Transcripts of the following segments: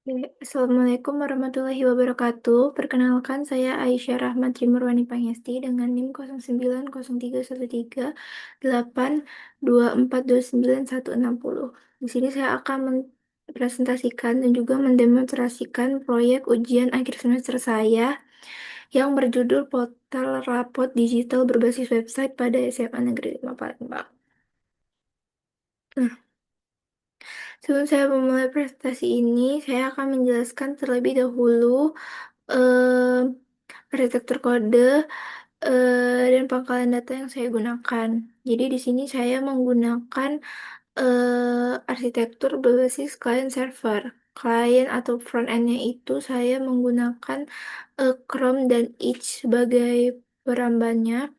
Oke, Assalamualaikum warahmatullahi wabarakatuh. Perkenalkan, saya Aisyah Rahmat Jimurwani Pangesti dengan NIM 09031382429160. Di sini saya akan mempresentasikan dan juga mendemonstrasikan proyek ujian akhir semester saya yang berjudul Portal Rapot Digital Berbasis Website pada SMA Negeri 5 Palembang. Nah, sebelum saya memulai presentasi ini, saya akan menjelaskan terlebih dahulu eh, arsitektur kode dan pangkalan data yang saya gunakan. Jadi di sini saya menggunakan arsitektur berbasis client server. Client atau front end-nya itu saya menggunakan Chrome dan Edge sebagai perambannya,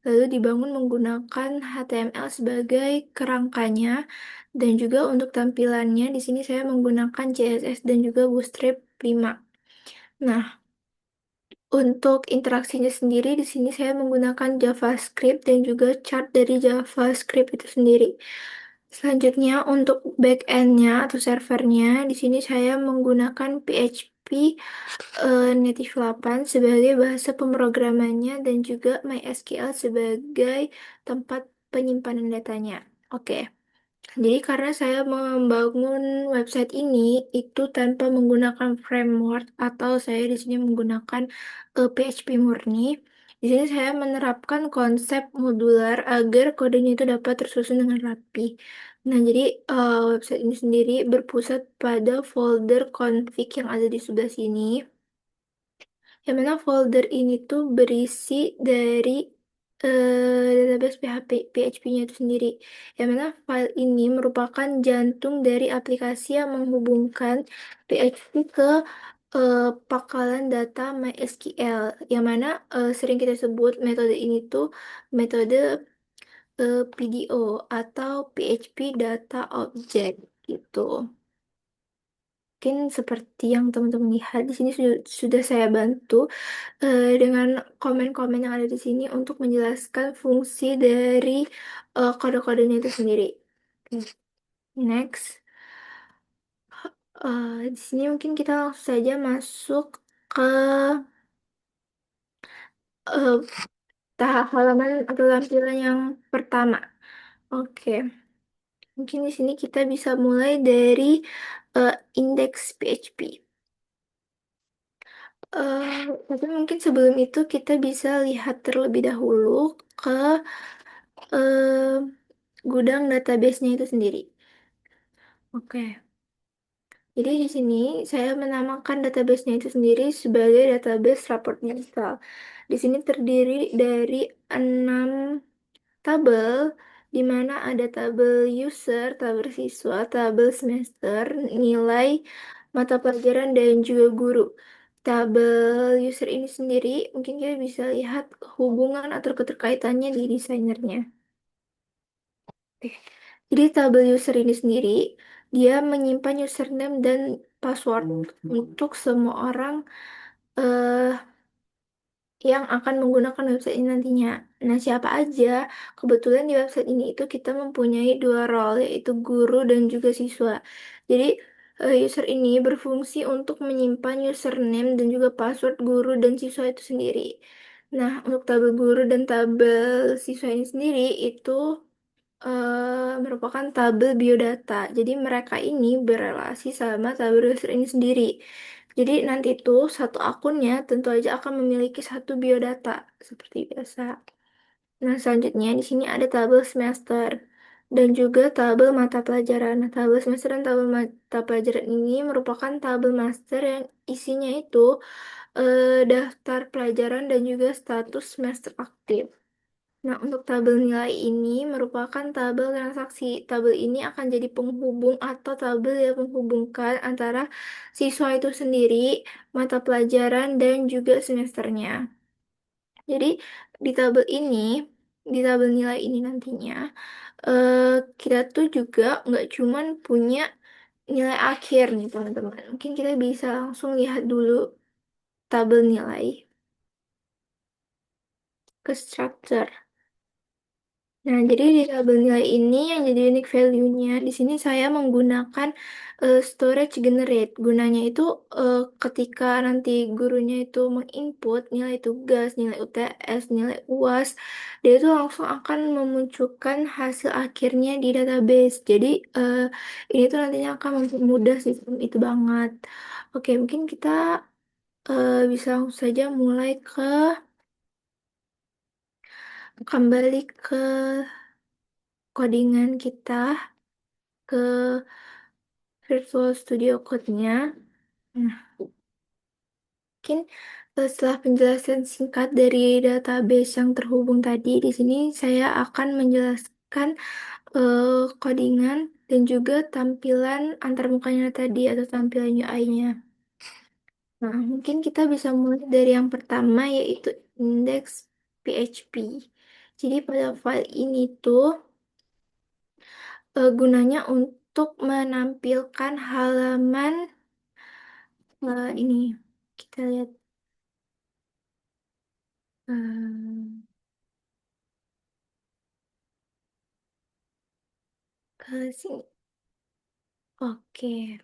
lalu dibangun menggunakan HTML sebagai kerangkanya, dan juga untuk tampilannya di sini saya menggunakan CSS dan juga Bootstrap 5. Nah, untuk interaksinya sendiri, di sini saya menggunakan JavaScript dan juga chart dari JavaScript itu sendiri. Selanjutnya, untuk backend-nya atau servernya, di sini saya menggunakan PHP Native 8 sebagai bahasa pemrogramannya dan juga MySQL sebagai tempat penyimpanan datanya. Oke. Jadi karena saya membangun website ini itu tanpa menggunakan framework atau saya di sini menggunakan PHP murni. Di sini saya menerapkan konsep modular agar kodenya itu dapat tersusun dengan rapi. Nah, jadi website ini sendiri berpusat pada folder config yang ada di sebelah sini. Yang mana folder ini tuh berisi dari database PHP-nya itu sendiri. Yang mana file ini merupakan jantung dari aplikasi yang menghubungkan PHP ke pangkalan data MySQL. Yang mana sering kita sebut metode ini tuh metode PDO atau PHP Data Object gitu. Mungkin seperti yang teman-teman lihat di sini sudah saya bantu dengan komen-komen yang ada di sini untuk menjelaskan fungsi dari kode-kodenya itu sendiri. Oke, next. Di sini mungkin kita langsung saja masuk ke eh, tahap halaman atau tampilan yang pertama. Oke, mungkin di sini kita bisa mulai dari eh, indeks PHP. Tapi mungkin sebelum itu kita bisa lihat terlebih dahulu ke eh, gudang database-nya itu sendiri. Oke, jadi di sini saya menamakan database-nya itu sendiri sebagai database raport install. Di sini terdiri dari 6 tabel, di mana ada tabel user, tabel siswa, tabel semester, nilai mata pelajaran, dan juga guru. Tabel user ini sendiri mungkin kita bisa lihat hubungan atau keterkaitannya di desainernya. Oke. Jadi tabel user ini sendiri dia menyimpan username dan password untuk semua orang eh, yang akan menggunakan website ini nantinya. Nah, siapa aja? Kebetulan di website ini itu kita mempunyai dua role, yaitu guru dan juga siswa. Jadi, user ini berfungsi untuk menyimpan username dan juga password guru dan siswa itu sendiri. Nah, untuk tabel guru dan tabel siswa ini sendiri itu merupakan tabel biodata. Jadi mereka ini berelasi sama tabel user ini sendiri. Jadi nanti tuh satu akunnya tentu aja akan memiliki satu biodata seperti biasa. Nah, selanjutnya di sini ada tabel semester dan juga tabel mata pelajaran. Nah, tabel semester dan tabel mata pelajaran ini merupakan tabel master yang isinya itu daftar pelajaran dan juga status semester aktif. Nah, untuk tabel nilai ini merupakan tabel transaksi. Tabel ini akan jadi penghubung atau tabel yang menghubungkan antara siswa itu sendiri, mata pelajaran, dan juga semesternya. Jadi, di tabel ini, di tabel nilai ini nantinya, eh, kita tuh juga nggak cuman punya nilai akhir nih, teman-teman. Mungkin kita bisa langsung lihat dulu tabel nilai ke structure. Nah, jadi di tabel nilai ini yang jadi unique value-nya, di sini saya menggunakan storage generate. Gunanya itu ketika nanti gurunya itu menginput nilai tugas, nilai UTS, nilai UAS, dia itu langsung akan memunculkan hasil akhirnya di database. Jadi ini tuh nantinya akan mempermudah sistem itu banget. Oke, mungkin kita bisa langsung saja mulai kembali ke codingan kita ke Virtual Studio Code-nya. Nah, mungkin setelah penjelasan singkat dari database yang terhubung tadi, di sini saya akan menjelaskan codingan dan juga tampilan antarmukanya tadi atau tampilan UI-nya. Nah, mungkin kita bisa mulai dari yang pertama yaitu index PHP. Jadi pada file ini tuh gunanya untuk menampilkan halaman ini. Kita lihat. Sini. Oke.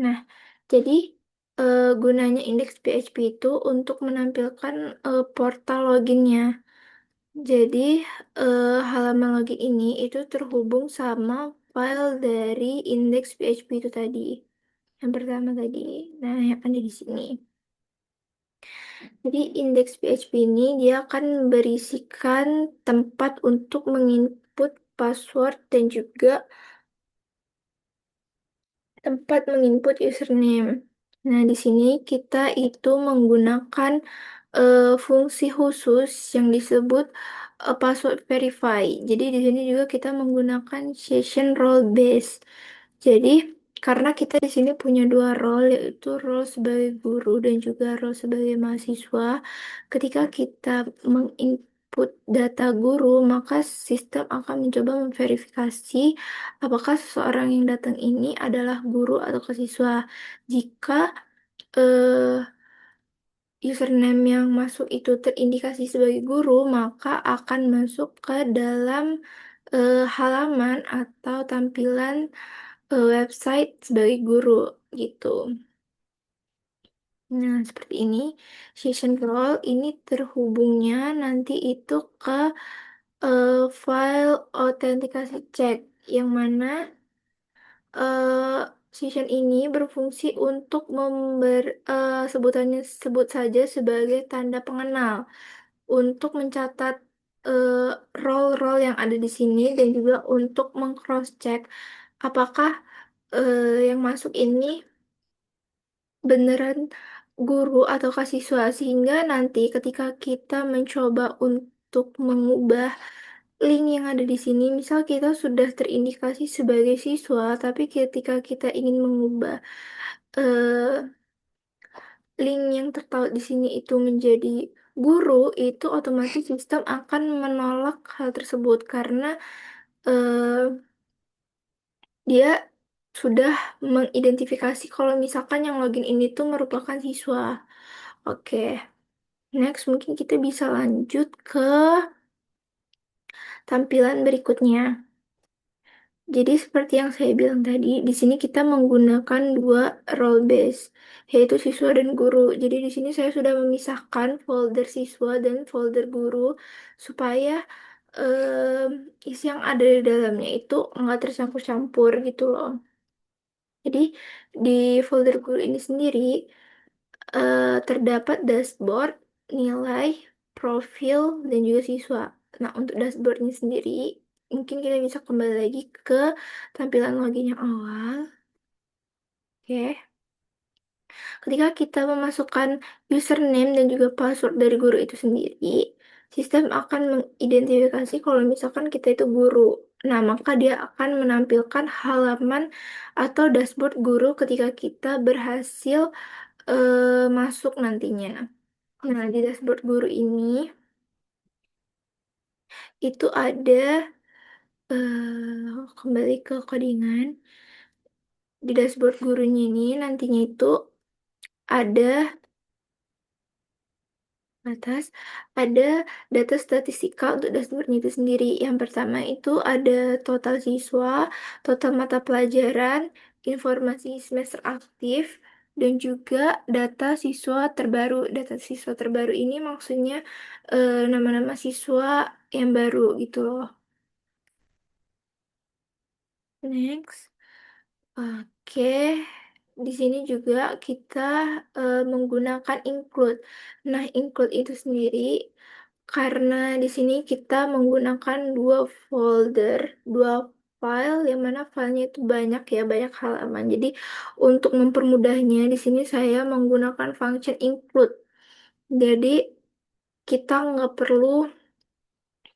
Nah, jadi gunanya indeks PHP itu untuk menampilkan portal loginnya. Jadi halaman login ini itu terhubung sama file dari indeks PHP itu tadi. Yang pertama tadi. Nah, yang ada di sini. Jadi indeks PHP ini dia akan berisikan tempat untuk menginput password dan juga tempat menginput username. Nah, di sini kita itu menggunakan fungsi khusus yang disebut password verify. Jadi di sini juga kita menggunakan session role base. Jadi karena kita di sini punya dua role, yaitu role sebagai guru dan juga role sebagai mahasiswa. Ketika kita menginput data guru, maka sistem akan mencoba memverifikasi apakah seseorang yang datang ini adalah guru atau siswa. Jika username yang masuk itu terindikasi sebagai guru, maka akan masuk ke dalam halaman atau tampilan website sebagai guru gitu. Nah, seperti ini. Session role ini terhubungnya nanti itu ke file autentikasi cek, yang mana session ini berfungsi untuk sebutannya sebut saja sebagai tanda pengenal untuk mencatat eh, role-role yang ada di sini dan juga untuk meng-cross-check apakah yang masuk ini beneran guru atau siswa, sehingga nanti ketika kita mencoba untuk mengubah link yang ada di sini, misal kita sudah terindikasi sebagai siswa, tapi ketika kita ingin mengubah eh, link yang tertaut di sini itu menjadi guru, itu otomatis sistem akan menolak hal tersebut karena eh, dia sudah mengidentifikasi kalau misalkan yang login ini tuh merupakan siswa. Oke, next mungkin kita bisa lanjut ke tampilan berikutnya. Jadi seperti yang saya bilang tadi, di sini kita menggunakan dua role base, yaitu siswa dan guru. Jadi di sini saya sudah memisahkan folder siswa dan folder guru supaya isi yang ada di dalamnya itu nggak tercampur-campur gitu loh. Jadi di folder guru ini sendiri terdapat dashboard, nilai, profil, dan juga siswa. Nah, untuk dashboardnya sendiri, mungkin kita bisa kembali lagi ke tampilan login yang awal. Oke. Ketika kita memasukkan username dan juga password dari guru itu sendiri, sistem akan mengidentifikasi kalau misalkan kita itu guru. Nah, maka dia akan menampilkan halaman atau dashboard guru ketika kita berhasil masuk nantinya. Nah, di dashboard guru ini itu ada kembali ke codingan. Di dashboard gurunya ini nantinya itu ada Atas ada data statistika untuk dashboardnya itu sendiri. Yang pertama itu ada total siswa, total mata pelajaran, informasi semester aktif, dan juga data siswa terbaru. Data siswa terbaru ini maksudnya nama-nama siswa yang baru gitu loh. Next. Oke, di sini juga kita menggunakan include. Nah, include itu sendiri karena di sini kita menggunakan dua folder, dua file yang mana filenya itu banyak ya, banyak halaman. Jadi untuk mempermudahnya di sini saya menggunakan function include. Jadi kita nggak perlu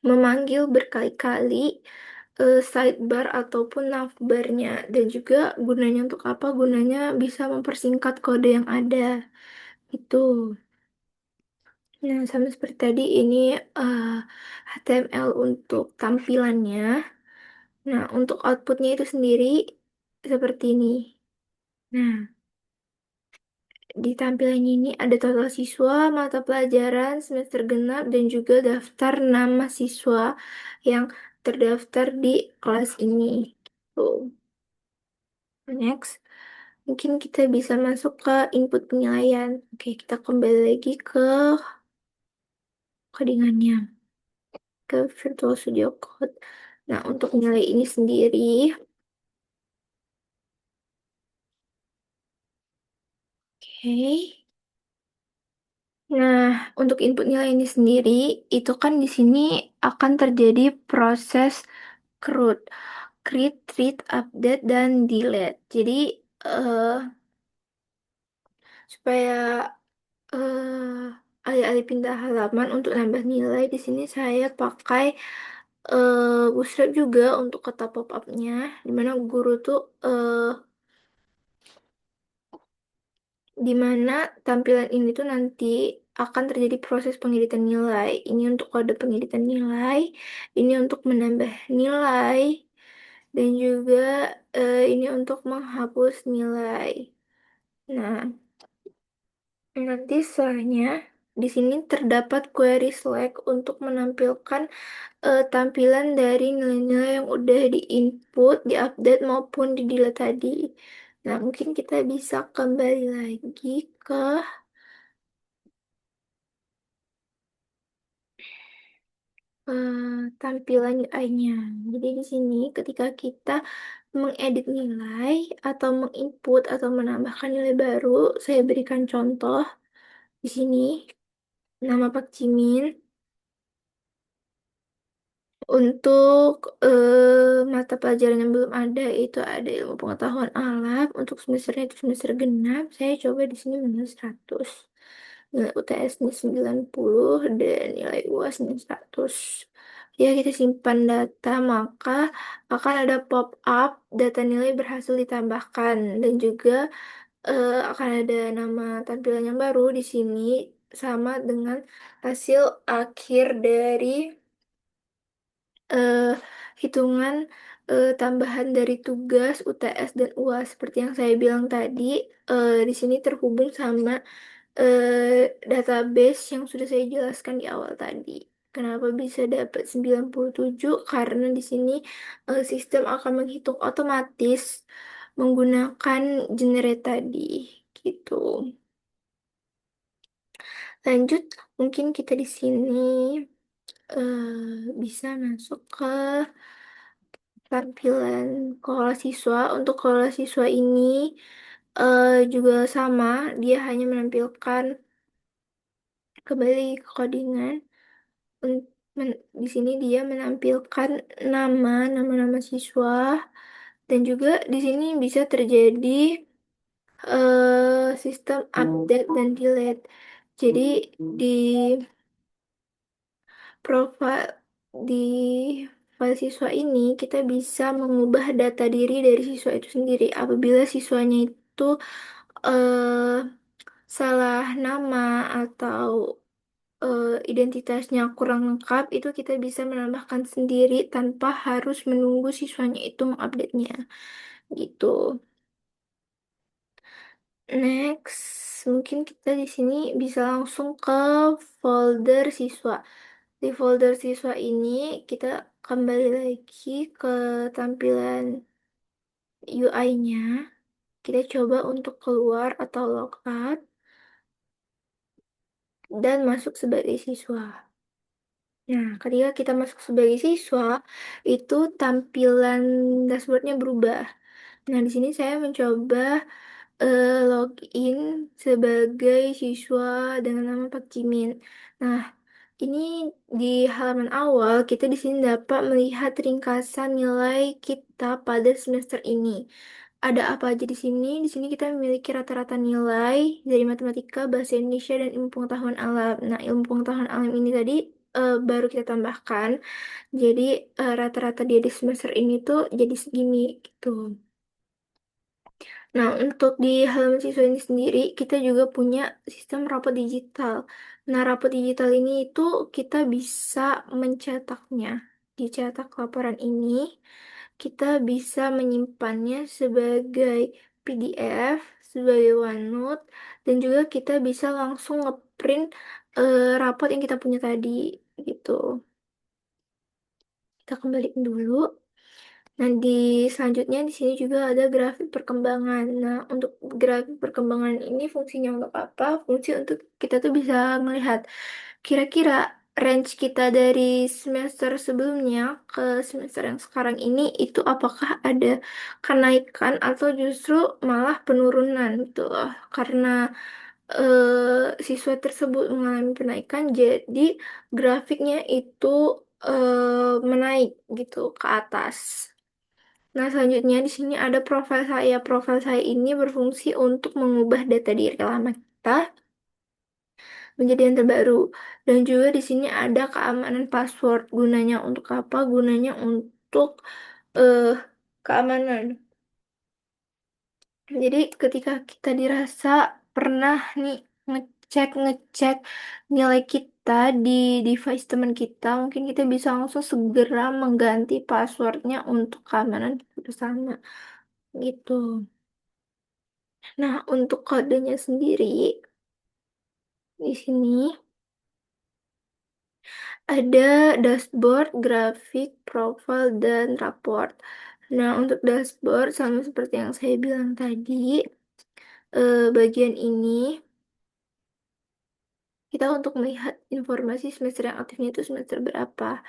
memanggil berkali-kali sidebar ataupun navbarnya dan juga gunanya untuk apa? Gunanya bisa mempersingkat kode yang ada itu. Nah, sama seperti tadi ini eh, HTML untuk tampilannya. Nah, untuk outputnya itu sendiri seperti ini. Nah, di tampilan ini ada total siswa, mata pelajaran, semester genap, dan juga daftar nama siswa yang terdaftar di kelas ini. Tuh. Next, mungkin kita bisa masuk ke input penilaian. Oke, kita kembali lagi ke codingannya, ke Virtual Studio Code. Nah, untuk nilai ini sendiri, oke. Nah, untuk input nilai ini sendiri, itu kan di sini akan terjadi proses CRUD, create, read, update, dan delete. Jadi, eh, supaya alih-alih pindah halaman untuk nambah nilai, di sini saya pakai Bootstrap juga untuk kata pop-up-nya, dimana guru tuh di mana tampilan ini tuh nanti akan terjadi proses pengeditan nilai. Ini untuk kode pengeditan nilai, ini untuk menambah nilai, dan juga ini untuk menghapus nilai. Nah, nanti setelahnya di sini terdapat query select untuk menampilkan tampilan dari nilai-nilai yang udah di-input, di-update maupun di-delete tadi. Nah, mungkin kita bisa kembali lagi ke tampilan UI-nya. Jadi di sini ketika kita mengedit nilai atau menginput atau menambahkan nilai baru, saya berikan contoh di sini nama Pak Jimin. Untuk mata pelajaran yang belum ada itu ada ilmu pengetahuan alam. Untuk semesternya itu semester genap. Saya coba di sini minus 100. Nilai UTS-nya 90 dan nilai UAS-nya 100. Ya, kita simpan data, maka akan ada pop-up data nilai berhasil ditambahkan dan juga akan ada nama tampilan yang baru di sini sama dengan hasil akhir dari eh, hitungan tambahan dari tugas UTS dan UAS seperti yang saya bilang tadi di sini terhubung sama database yang sudah saya jelaskan di awal tadi. Kenapa bisa dapat 97? Karena di sini sistem akan menghitung otomatis menggunakan generate tadi gitu. Lanjut, mungkin kita di sini bisa masuk ke tampilan kelola siswa. Untuk kelola siswa ini juga sama, dia hanya menampilkan kembali ke codingan. Un- di sini dia menampilkan nama-nama siswa dan juga di sini bisa terjadi sistem update dan delete. Jadi di profile di file siswa ini kita bisa mengubah data diri dari siswa itu sendiri. Apabila siswanya itu eh, salah nama atau identitasnya kurang lengkap, itu kita bisa menambahkan sendiri tanpa harus menunggu siswanya itu mengupdate-nya. Gitu. Next, mungkin kita di sini bisa langsung ke folder siswa. Di folder siswa ini kita kembali lagi ke tampilan UI-nya. Kita coba untuk keluar atau logout dan masuk sebagai siswa. Nah, ketika kita masuk sebagai siswa, itu tampilan dashboardnya berubah. Nah, di sini saya mencoba login sebagai siswa dengan nama Pak Jimin. Nah, ini di halaman awal kita di sini dapat melihat ringkasan nilai kita pada semester ini. Ada apa aja di sini? Di sini kita memiliki rata-rata nilai dari matematika, bahasa Indonesia, dan ilmu pengetahuan alam. Nah, ilmu pengetahuan alam ini tadi baru kita tambahkan. Jadi rata-rata dia di semester ini tuh jadi segini gitu. Nah, untuk di halaman siswa ini sendiri, kita juga punya sistem rapot digital. Nah, rapot digital ini itu kita bisa mencetaknya. Dicetak laporan ini, kita bisa menyimpannya sebagai PDF, sebagai OneNote, dan juga kita bisa langsung ngeprint rapot yang kita punya tadi, gitu. Kita kembaliin dulu. Nah, di selanjutnya di sini juga ada grafik perkembangan. Nah, untuk grafik perkembangan ini fungsinya untuk apa? Fungsi untuk kita tuh bisa melihat kira-kira range kita dari semester sebelumnya ke semester yang sekarang ini itu apakah ada kenaikan atau justru malah penurunan gitu loh. Karena siswa tersebut mengalami kenaikan, jadi grafiknya itu menaik gitu ke atas. Nah, selanjutnya di sini ada profil saya. Profil saya ini berfungsi untuk mengubah data diri lama kita menjadi yang terbaru. Dan juga di sini ada keamanan password. Gunanya untuk apa? Gunanya untuk eh keamanan. Jadi ketika kita dirasa pernah nih ngecek nilai kita di device teman kita, mungkin kita bisa langsung segera mengganti passwordnya untuk keamanan bersama gitu. Nah, untuk kodenya sendiri, di sini ada dashboard, grafik, profil, dan raport. Nah, untuk dashboard, sama seperti yang saya bilang tadi, bagian ini kita untuk melihat informasi semester yang aktifnya itu semester berapa.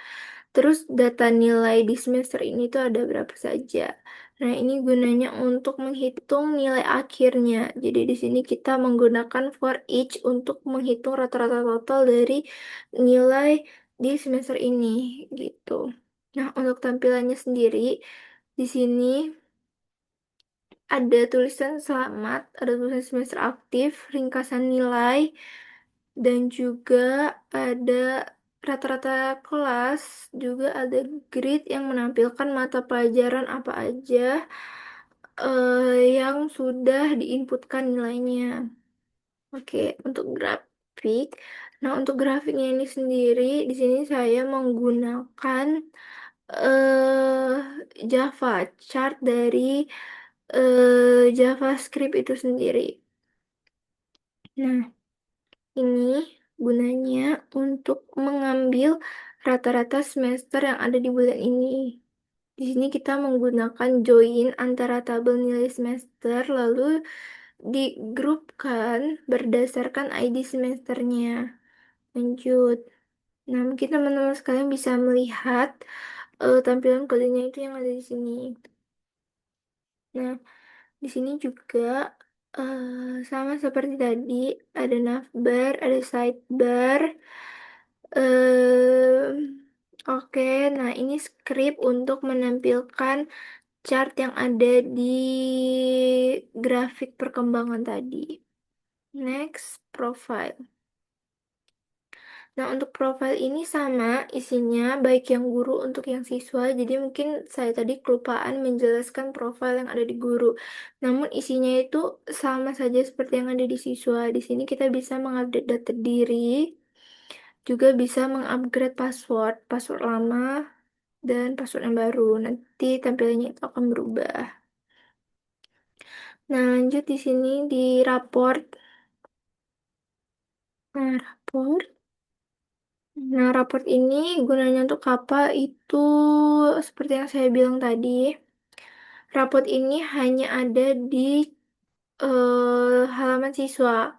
Terus data nilai di semester ini tuh ada berapa saja. Nah, ini gunanya untuk menghitung nilai akhirnya. Jadi di sini kita menggunakan for each untuk menghitung rata-rata total dari nilai di semester ini gitu. Nah, untuk tampilannya sendiri di sini ada tulisan selamat, ada tulisan semester aktif, ringkasan nilai, dan juga ada rata-rata kelas, juga ada grid yang menampilkan mata pelajaran apa aja yang sudah diinputkan nilainya. Oke, untuk grafik. Nah, untuk grafiknya ini sendiri, di sini saya menggunakan eh Java chart dari JavaScript itu sendiri. Nah, ini gunanya untuk mengambil rata-rata semester yang ada di bulan ini. Di sini kita menggunakan join antara tabel nilai semester, lalu digrupkan berdasarkan ID semesternya. Lanjut. Nah, mungkin teman-teman sekalian bisa melihat tampilan kodenya itu yang ada di sini. Nah, di sini juga sama seperti tadi, ada navbar, ada sidebar. Em, oke, nah ini script untuk menampilkan chart yang ada di grafik perkembangan tadi. Next, profile. Nah, untuk profil ini sama isinya, baik yang guru untuk yang siswa. Jadi mungkin saya tadi kelupaan menjelaskan profil yang ada di guru. Namun isinya itu sama saja seperti yang ada di siswa. Di sini kita bisa mengupdate data diri, juga bisa mengupgrade password, password lama, dan password yang baru. Nanti tampilannya itu akan berubah. Nah, lanjut di sini di raport. Nah, raport. Nah, raport ini gunanya untuk apa? Itu seperti yang saya bilang tadi. Raport ini hanya ada di halaman siswa.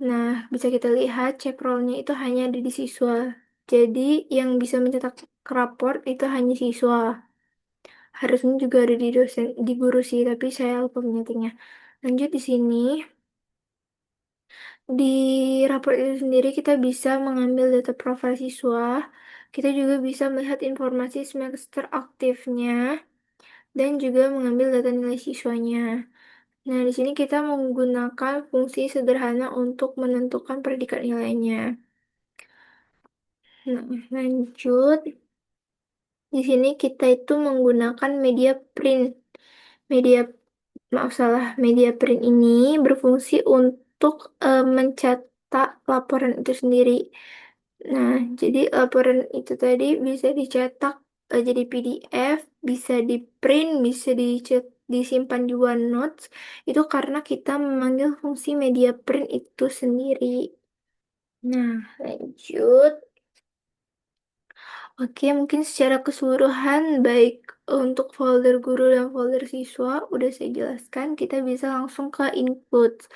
Nah, bisa kita lihat cek roll-nya itu hanya ada di siswa. Jadi, yang bisa mencetak raport itu hanya siswa. Harusnya juga ada di dosen, di guru sih, tapi saya lupa menyetingnya. Lanjut di sini, di raport itu sendiri kita bisa mengambil data profil siswa. Kita juga bisa melihat informasi semester aktifnya dan juga mengambil data nilai siswanya. Nah, di sini kita menggunakan fungsi sederhana untuk menentukan predikat nilainya. Nah, lanjut. Di sini kita itu menggunakan media print. Media, maaf salah, media print ini berfungsi untuk mencetak laporan itu sendiri. Nah, jadi laporan itu tadi bisa dicetak jadi PDF, bisa di print, bisa disimpan di OneNote. Itu karena kita memanggil fungsi media print itu sendiri. Nah, lanjut. Oke, mungkin secara keseluruhan baik untuk folder guru dan folder siswa udah saya jelaskan. Kita bisa langsung ke input.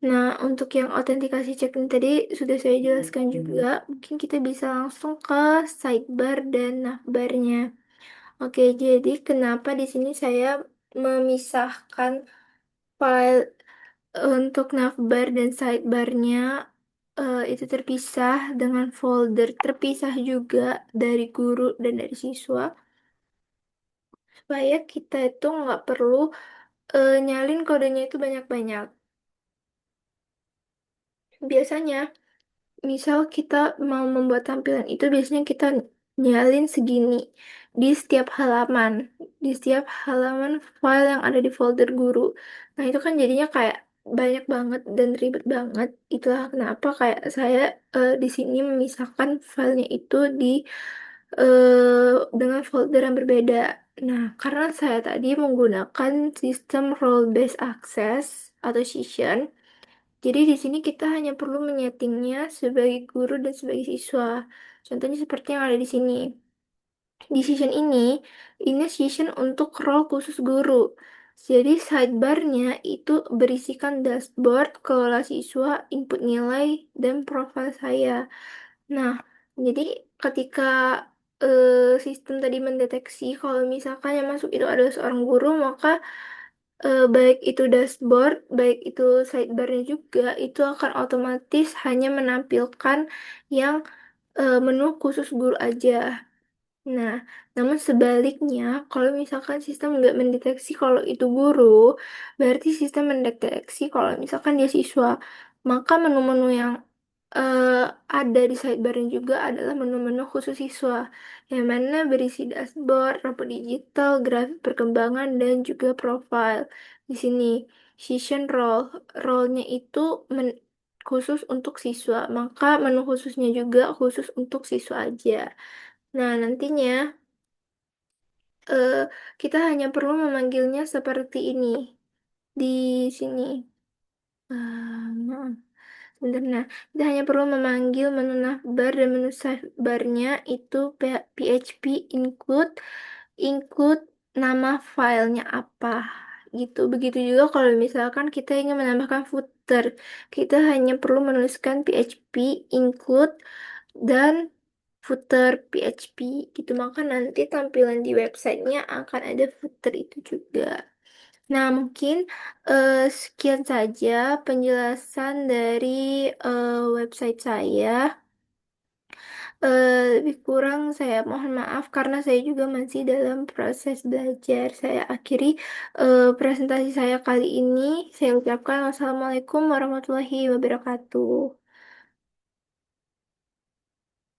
Nah, untuk yang autentikasi check-in tadi sudah saya jelaskan juga. Mungkin kita bisa langsung ke sidebar dan navbarnya. Oke, jadi kenapa di sini saya memisahkan file untuk navbar dan sidebarnya itu terpisah dengan folder terpisah juga dari guru dan dari siswa supaya kita itu nggak perlu nyalin kodenya itu banyak-banyak. Biasanya, misal kita mau membuat tampilan itu biasanya kita nyalin segini di setiap halaman, di setiap halaman file yang ada di folder guru. Nah, itu kan jadinya kayak banyak banget dan ribet banget. Itulah kenapa kayak saya di sini memisahkan filenya itu di dengan folder yang berbeda. Nah, karena saya tadi menggunakan sistem role based access atau session, jadi di sini kita hanya perlu menyetingnya sebagai guru dan sebagai siswa. Contohnya seperti yang ada di sini. Di session ini session untuk role khusus guru. Jadi sidebarnya itu berisikan dashboard, kelola siswa, input nilai, dan profil saya. Nah, jadi ketika sistem tadi mendeteksi kalau misalkan yang masuk itu adalah seorang guru, maka baik itu dashboard, baik itu sidebarnya juga, itu akan otomatis hanya menampilkan yang menu khusus guru aja. Nah, namun sebaliknya, kalau misalkan sistem nggak mendeteksi kalau itu guru, berarti sistem mendeteksi kalau misalkan dia siswa. Maka menu-menu yang eh, ada di sidebarnya juga adalah menu-menu khusus siswa, yang mana berisi dashboard, rapor digital, grafik perkembangan, dan juga profile. Di sini, session role, role-nya itu khusus untuk siswa, maka menu khususnya juga khusus untuk siswa aja. Nah, nantinya eh, kita hanya perlu memanggilnya seperti ini di sini. Maaf, sebentar. Nah, kita hanya perlu memanggil menu navbar dan menu sidebarnya itu PHP include include nama filenya apa gitu. Begitu juga kalau misalkan kita ingin menambahkan footer, kita hanya perlu menuliskan PHP include dan footer PHP gitu. Maka nanti tampilan di websitenya akan ada footer itu juga. Nah, mungkin sekian saja penjelasan dari website saya. Lebih kurang saya mohon maaf karena saya juga masih dalam proses belajar. Saya akhiri presentasi saya kali ini. Saya ucapkan wassalamualaikum warahmatullahi wabarakatuh.